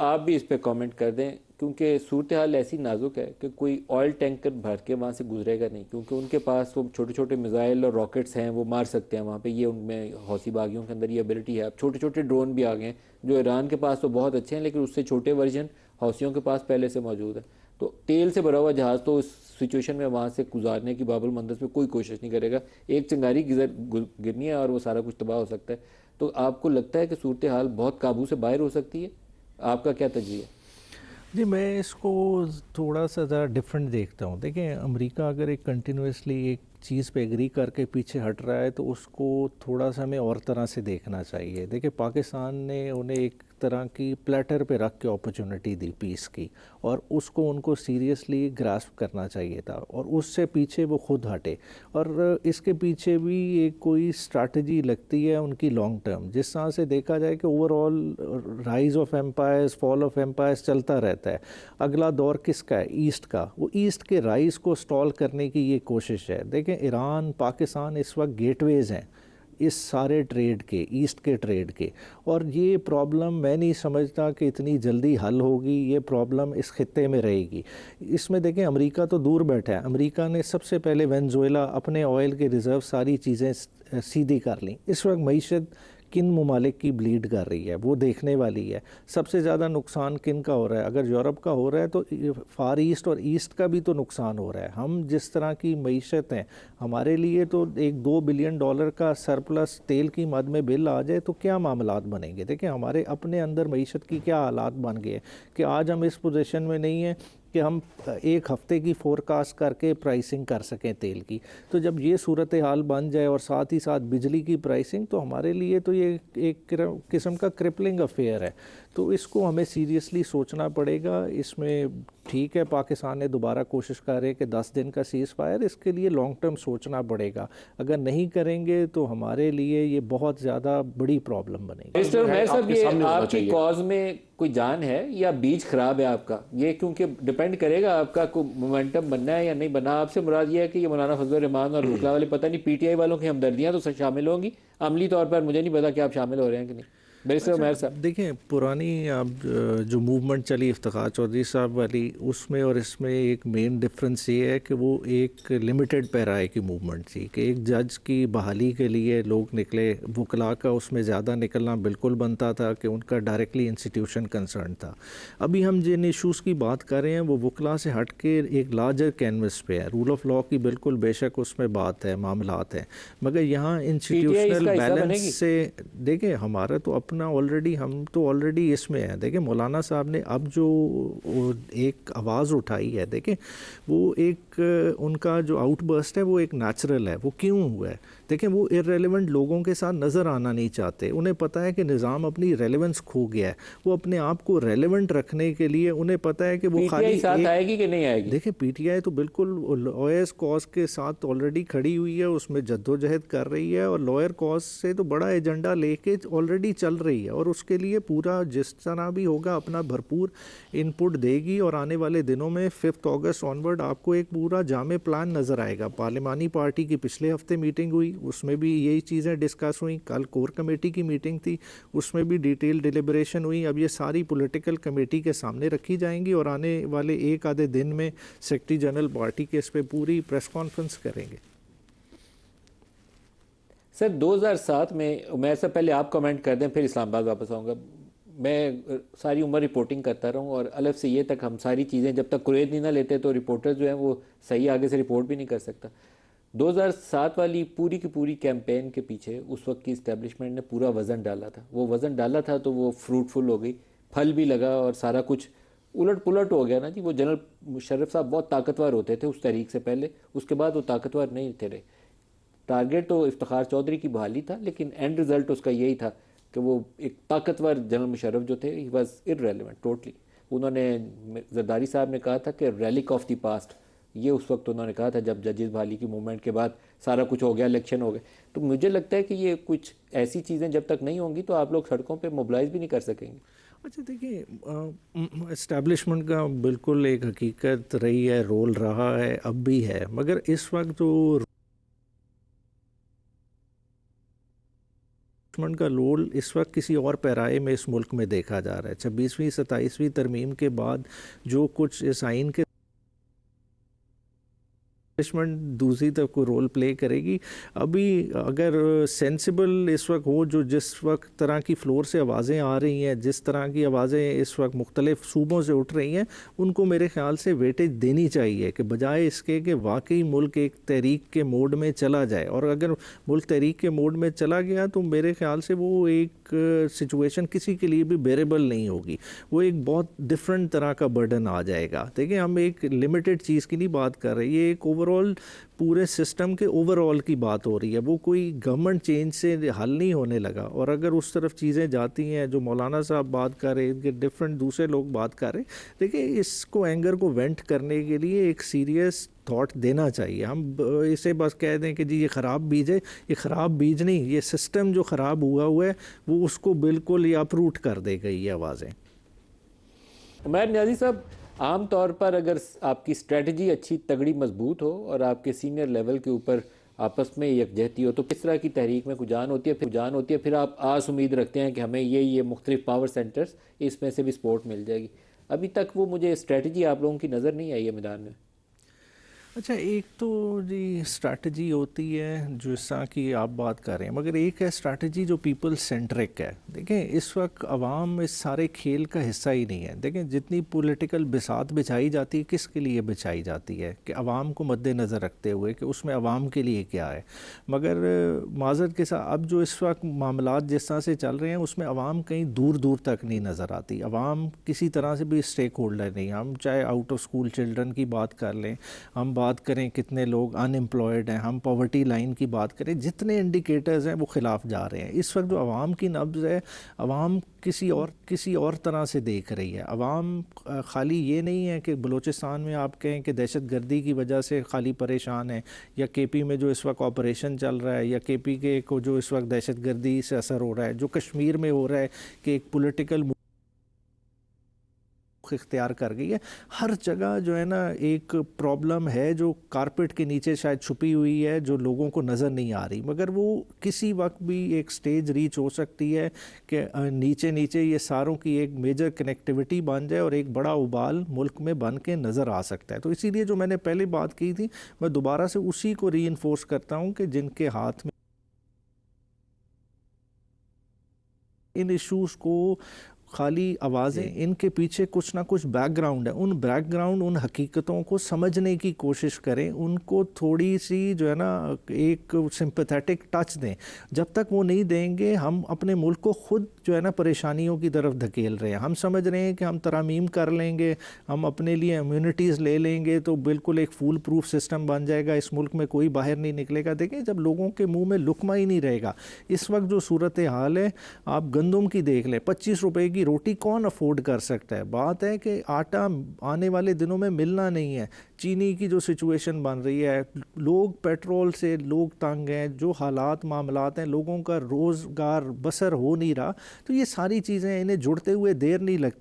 آپ بھی اس پہ کامنٹ کر دیں، کیونکہ صورتحال ایسی نازک ہے کہ کوئی آئل ٹینکر بھر کے وہاں سے گزرے گا نہیں، کیونکہ ان کے پاس وہ چھوٹے چھوٹے میزائل اور راکٹس ہیں، وہ مار سکتے ہیں وہاں پہ، یہ ان میں حوثی باغیوں کے اندر یہ ایبلٹی ہے۔ اب چھوٹے چھوٹے ڈرون بھی آ گئے ہیں جو ایران کے پاس تو بہت اچھے ہیں، لیکن اس سے چھوٹے ورژن حوثیوں کے پاس پہلے سے موجود ہے۔ تو تیل سے بھرا ہوا جہاز تو اس سچویشن میں وہاں سے گزارنے کی باب المندب میں کوئی کوشش نہیں کرے گا، ایک چنگاری گرنی ہے اور وہ سارا کچھ تباہ ہو سکتا ہے۔ تو آپ کو لگتا ہے کہ صورتحال بہت قابو سے باہر ہو سکتی ہے؟ آپ کا کیا تجزیہ ہے؟ جی میں اس کو تھوڑا سا ذرا ڈفرینٹ دیکھتا ہوں۔ دیکھیں امریکہ اگر ایک کنٹینیوسلی ایک چیز پہ ایگری کر کے پیچھے ہٹ رہا ہے تو اس کو تھوڑا سا ہمیں اور طرح سے دیکھنا چاہیے۔ دیکھیں پاکستان نے انہیں ایک طرح کی پلیٹر پہ رکھ کے اپرچونٹی دی پیس کی، اور اس کو ان کو سیریسلی گراسپ کرنا چاہیے تھا، اور اس سے پیچھے وہ خود ہٹے۔ اور اس کے پیچھے بھی ایک کوئی اسٹریٹجی لگتی ہے ان کی لانگ ٹرم، جس طرح سے دیکھا جائے کہ over all rise of empires, fall of empires چلتا رہتا ہے۔ اگلا دور کس کا ہے؟ ایسٹ کا۔ وہ ایسٹ کے رائز کو سٹال کرنے کی یہ کوشش ہے۔ دیکھیں ایران، پاکستان اس وقت گیٹ ویز ہیں اس سارے ٹریڈ کے، ایسٹ کے ٹریڈ کے، اور یہ پرابلم میں نہیں سمجھتا کہ اتنی جلدی حل ہوگی۔ یہ پرابلم اس خطے میں رہے گی۔ اس میں دیکھیں امریکہ تو دور بیٹھا ہے، امریکہ نے سب سے پہلے وینزویلا اپنے آئل کے ریزرو ساری چیزیں سیدھی کر لیں۔ اس وقت معیشت کن ممالک کی بلیڈ کر رہی ہے وہ دیکھنے والی ہے۔ سب سے زیادہ نقصان کن کا ہو رہا ہے؟ اگر یورپ کا ہو رہا ہے تو فار ایسٹ اور ایسٹ کا بھی تو نقصان ہو رہا ہے۔ ہم جس طرح کی معیشت ہیں، ہمارے لیے تو ایک $2 بلین کا سرپلس تیل کی مد میں بل آ جائے تو کیا معاملات بنیں گے؟ دیکھیں ہمارے اپنے اندر معیشت کی کیا حالات بن گئے کہ آج ہم اس پوزیشن میں نہیں ہیں کہ ہم ایک ہفتے کی فورکاسٹ کر کے پرائسنگ کر سکیں تیل کی۔ تو جب یہ صورتحال بن جائے اور ساتھ ہی ساتھ بجلی کی پرائسنگ، تو ہمارے لیے تو یہ ایک قسم کا کرپلنگ افیئر ہے۔ تو اس کو ہمیں سیریسلی سوچنا پڑے گا۔ اس میں ٹھیک ہے پاکستان نے دوبارہ کوشش کر رہے کہ 10 دن کا سیز فائر، اس کے لیے لانگ ٹرم سوچنا پڑے گا۔ اگر نہیں کریں گے تو ہمارے لیے یہ بہت زیادہ بڑی پرابلم بنے گی۔ مسٹر عمیر صاحب، یہ آپ کی کاز میں کوئی جان ہے یا بیج خراب ہے آپ کا؟ یہ کیونکہ ڈیپینڈ کرے گا آپ کا کوئی مومنٹم بننا ہے یا نہیں بننا۔ آپ سے مراد یہ ہے کہ یہ مولانا فضل الرحمان اور وکلا والے، پتہ نہیں پی ٹی آئی والوں کی ہمدردیاں تو شامل ہوں گی، عملی طور پر مجھے نہیں پتا کہ آپ شامل ہو رہے ہیں کہ نہیں۔ بیرسٹر عمیر صاحب، دیکھیں پرانی اب جو موومنٹ چلی افتخار چودھری صاحب والی، اس میں اور اس میں ایک مین ڈفرینس یہ ہے کہ وہ ایک لمیٹڈ پیرائے کی موومنٹ تھی کہ ایک جج کی بحالی کے لیے لوگ نکلے، وکلا کا اس میں زیادہ نکلنا بالکل بنتا تھا کہ ان کا ڈائریکٹلی انسٹیٹیوشن کنسرن تھا۔ ابھی ہم جن ایشوز کی بات کر رہے ہیں وہ وکلا سے ہٹ کے ایک لارجر کینوس پہ ہے۔ رول آف لاء کی بالکل بے شک اس میں بات ہے، معاملات ہیں، مگر یہاں انسٹیٹیوشنل بیلنس سے دیکھیں ہمارا تو اپنا آلریڈی، ہم تو آلریڈی اس میں ہیں۔ دیکھیں مولانا صاحب نے اب جو ایک آواز اٹھائی ہے، دیکھیں وہ ایک ان کا جو آؤٹ برسٹ ہے وہ ایک نیچرل ہے۔ وہ کیوں ہوا ہے؟ دیکھیں وہ ارریلیونٹ لوگوں کے ساتھ نظر آنا نہیں چاہتے، انہیں پتہ ہے کہ نظام اپنی ریلیونس کھو گیا ہے۔ وہ اپنے آپ کو ریلیونٹ رکھنے کے لیے انہیں پتہ ہے کہ وہ خالی ساتھ آئے گی کہ نہیں آئے گی۔ دیکھیں پی ٹی آئی تو بالکل لائرس کاز کے ساتھ آلریڈی کھڑی ہوئی ہے، اس میں جدوجہد کر رہی ہے، اور لائر کاز سے تو بڑا ایجنڈا لے کے آلریڈی چل رہی ہے، اور اس کے لیے پورا جس طرح بھی ہوگا اپنا بھرپور ان پٹ دے گی۔ اور آنے والے دنوں میں 5 اگست آنورڈ آپ کو ایک پورا جامع پلان نظر آئے گا۔ پارلیمانی پارٹی کی پچھلے ہفتے میٹنگ ہوئی، اس میں بھی یہی چیزیں ڈسکس ہوئیں۔ کل کور کمیٹی کی میٹنگ تھی، اس میں بھی ڈیٹیل ڈیلیبریشن ہوئی۔ اب یہ ساری پولیٹیکل کمیٹی کے سامنے رکھی جائیں گی، اور آنے والے ایک آدھے دن میں سیکرٹری جنرل پارٹی کے اس پہ پوری پریس کانفرنس کریں گے۔ سر 2007 میں، میں سے پہلے آپ کمنٹ کر دیں پھر اسلام آباد واپس آؤں گا۔ میں ساری عمر رپورٹنگ کرتا رہا ہوں، اور الف سے یہ تک ہم ساری چیزیں جب تک قرید نہیں نہ لیتے تو رپورٹر جو ہیں وہ صحیح آگے سے رپورٹ بھی نہیں کر سکتا۔ 2007 والی پوری کی پوری کیمپین کے پیچھے اس وقت کی اسٹیبلشمنٹ نے پورا وزن ڈالا تھا۔ وہ وزن ڈالا تھا تو وہ فروٹفل ہو گئی، پھل بھی لگا، اور سارا کچھ الٹ پلٹ ہو گیا نا جی۔ وہ جنرل مشرف صاحب بہت طاقتور ہوتے تھے اس تحریک سے پہلے، اس کے بعد وہ طاقتور نہیں تھے رہے۔ ٹارگیٹ تو افتخار چودھری کی بحالی تھا، لیکن اینڈ رزلٹ اس کا یہی تھا کہ وہ ایک طاقتور جنرل مشرف جو تھے، ہی واز ارریلیونٹ ٹوٹلی۔ انہوں نے، زرداری صاحب نے کہا تھا کہ ریلک آف دی پاسٹ، یہ اس وقت انہوں نے کہا تھا جب ججز بحالی کی موومنٹ کے بعد سارا کچھ ہو گیا، الیکشن ہو گئے۔ تو مجھے لگتا ہے کہ یہ کچھ ایسی چیزیں جب تک نہیں ہوں گی تو آپ لوگ سڑکوں پہ موبلائز بھی نہیں کر سکیں گے۔ اچھا دیکھیں اسٹیبلشمنٹ کا بالکل ایک حقیقت رہی ہے، رول رہا ہے، اب بھی ہے، مگر اس وقت جو انفورسمنٹ کا رول اس وقت کسی اور پیرائے میں اس ملک میں دیکھا جا رہا ہے. 26ویں 27ویں ترمیم کے بعد جو کچھ اس آئین کے دوسری طرف کو رول پلے کرے گی. ابھی اگر سینسیبل اس وقت ہو, جو جس وقت طرح کی فلور سے آوازیں آ رہی ہیں, جس طرح کی آوازیں اس وقت مختلف صوبوں سے اٹھ رہی ہیں, ان کو میرے خیال سے ویٹیج دینی چاہیے کہ بجائے اس کے کہ واقعی ملک ایک تحریک کے موڈ میں چلا جائے. اور اگر ملک تحریک کے موڈ میں چلا گیا تو میرے خیال سے وہ ایک سچویشن کسی کے لیے بھی بیریبل نہیں ہوگی, وہ ایک بہت ڈفرینٹ طرح کا برڈن آ جائے گا. دیکھیں ہم ایک لمیٹڈ چیز کی نہیں بات کر رہے, یہ ایک اوور آل پورے سسٹم کے اوور آل کی بات ہو رہی ہے. وہ کوئی گورنمنٹ چینج سے حل نہیں ہونے لگا. اور اگر اس طرف چیزیں جاتی ہیں جو مولانا صاحب بات کر رہے ہیں, ڈفرینٹ دوسرے لوگ بات کر رہے ہیں, دیکھیں اس کو اینگر کو وینٹ کرنے کے لیے ایک سیریس تھاٹ دینا چاہیے. ہم اسے بس کہہ دیں کہ جی یہ خراب بیج ہے, یہ خراب بیج نہیں, یہ سسٹم جو خراب ہوا ہے وہ اس کو بالکل یہ اپروٹ کر دے گئی یہ آوازیں. عمیر نیازی صاحب, عام طور پر اگر آپ کی اسٹریٹجی اچھی تگڑی مضبوط ہو اور آپ کے سینئر لیول کے اوپر آپس میں یکجہتی ہو تو کس طرح کی تحریک میں کچھ جان ہوتی ہے, پھر آپ آس امید رکھتے ہیں کہ ہمیں یہ مختلف پاور سینٹرز اس میں سے بھی سپورٹ مل جائے گی. ابھی تک وہ مجھے اسٹریٹجی آپ لوگوں کی نظر نہیں آئی ہے میدان میں. اچھا, ایک تو جی اسٹریٹجی ہوتی ہے جو اس طرح کی آپ بات کر رہے ہیں, مگر ایک ہے اسٹریٹجی جو پیپل سینٹرک ہے. دیکھیں اس وقت عوام اس سارے کھیل کا حصہ ہی نہیں ہے. دیکھیں جتنی پولیٹیکل بساط بچھائی جاتی ہے کس کے لیے بچھائی جاتی ہے, کہ عوام کو مد نظر رکھتے ہوئے کہ اس میں عوام کے لیے کیا ہے. مگر معذرت کے ساتھ اب جو اس وقت معاملات جس طرح سے چل رہے ہیں اس میں عوام کہیں دور دور تک نہیں نظر آتی. عوام کسی طرح سے بھی اسٹیک ہولڈر نہیں. ہم چاہے آؤٹ آف اسکول چلڈرن کی بات کر لیں, ہم بات کریں کتنے لوگ ان امپلائڈ ہیں, ہم پاورٹی لائن کی بات کریں, جتنے انڈیکیٹرز ہیں وہ خلاف جا رہے ہیں. اس وقت جو عوام کی نبض ہے, عوام کسی اور طرح سے دیکھ رہی ہے. عوام خالی یہ نہیں ہے کہ بلوچستان میں آپ کہیں کہ دہشت گردی کی وجہ سے خالی پریشان ہے, یا کے پی میں جو اس وقت آپریشن چل رہا ہے, یا کے پی کے کو جو اس وقت دہشت گردی سے اثر ہو رہا ہے, جو کشمیر میں ہو رہا ہے کہ ایک پولیٹیکل اختیار کر گئی ہے. ہر جگہ جو ہے نا ایک پرابلم ہے جو کارپیٹ کے نیچے شاید چھپی ہوئی ہے, جو لوگوں کو نظر نہیں آ رہی, مگر وہ کسی وقت بھی ایک سٹیج ریچ ہو سکتی ہے کہ نیچے نیچے یہ ساروں کی ایک میجر کنیکٹیوٹی بن جائے اور ایک بڑا ابال ملک میں بن کے نظر آ سکتا ہے. تو اسی لیے جو میں نے پہلے بات کی تھی, میں دوبارہ سے اسی کو ری انفورس کرتا ہوں کہ جن کے ہاتھ میں ان ایشوز کو خالی آوازیں, ان کے پیچھے کچھ نہ کچھ بیک گراؤنڈ ہے. ان بیک گراؤنڈ, ان حقیقتوں کو سمجھنے کی کوشش کریں, ان کو تھوڑی سی جو ہے نا ایک سمپیتھیٹک ٹچ دیں. جب تک وہ نہیں دیں گے ہم اپنے ملک کو خود جو ہے نا پریشانیوں کی طرف دھکیل رہے ہیں. ہم سمجھ رہے ہیں کہ ہم ترامیم کر لیں گے, ہم اپنے لیے امیونٹیز لے لیں گے تو بالکل ایک فول پروف سسٹم بن جائے گا, اس ملک میں کوئی باہر نہیں نکلے گا. دیکھیں جب لوگوں کے منہ میں لقمہ ہی نہیں رہے گا, اس وقت جو صورتحال ہے آپ گندم کی دیکھ لیں, 25 روپے کی روٹی کون افورڈ کر سکتا ہے. بات ہے کہ آٹا آنے والے دنوں میں ملنا نہیں ہے. چینی کی جو سچویشن بن رہی ہے, لوگ پیٹرول سے لوگ تنگ ہیں, جو حالات معاملات ہیں, لوگوں کا روزگار بسر ہو نہیں رہا. تو یہ ساری چیزیں انہیں جڑتے ہوئے دیر نہیں لگتی.